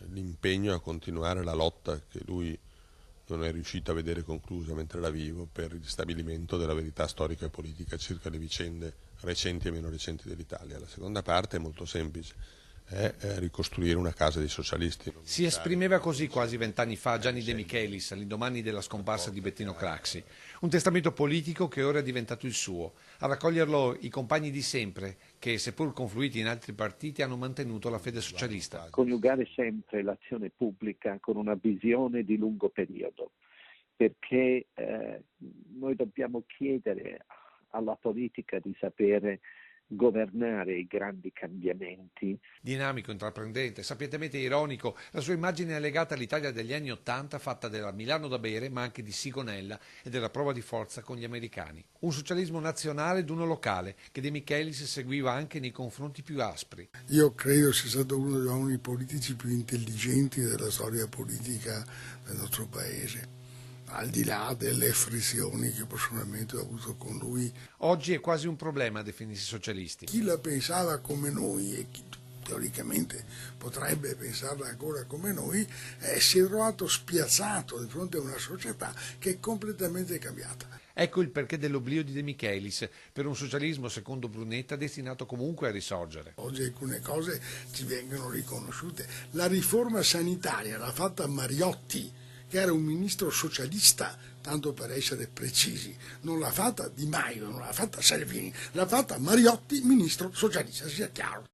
l'impegno a continuare la lotta che lui non è riuscito a vedere conclusa mentre era vivo per il stabilimento della verità storica e politica circa le vicende recenti e meno recenti dell'Italia. La seconda parte è molto semplice, è ricostruire una casa dei socialisti. Si esprimeva così quasi 20 anni fa Gianni De Michelis, all'indomani della scomparsa di Bettino Craxi. Un testamento politico che ora è diventato il suo. A raccoglierlo i compagni di sempre, che seppur confluiti in altri partiti hanno mantenuto la fede socialista. Coniugare sempre l'azione pubblica con una visione di lungo periodo, perché noi dobbiamo chiedere alla politica di sapere governare i grandi cambiamenti. Dinamico, intraprendente, sapientemente ironico, la sua immagine è legata all'Italia degli anni '80, fatta della Milano da bere, ma anche di Sigonella e della prova di forza con gli americani. Un socialismo nazionale ed uno locale, che De Michelis seguiva anche nei confronti più aspri. Io credo sia stato uno degli uomini politici più intelligenti della storia politica del nostro paese, al di là delle frizioni che personalmente ho avuto con lui. Oggi è quasi un problema definirsi socialisti. Chi la pensava come noi e chi teoricamente potrebbe pensarla ancora come noi si è trovato spiazzato di fronte a una società che è completamente cambiata. Ecco il perché dell'oblio di De Michelis, per un socialismo, secondo Brunetta, destinato comunque a risorgere. Oggi alcune cose ci vengono riconosciute. La riforma sanitaria l'ha fatta Mariotti, che era un ministro socialista, tanto per essere precisi. Non l'ha fatta Di Maio, non l'ha fatta Salvini, l'ha fatta Mariotti, ministro socialista, sia chiaro.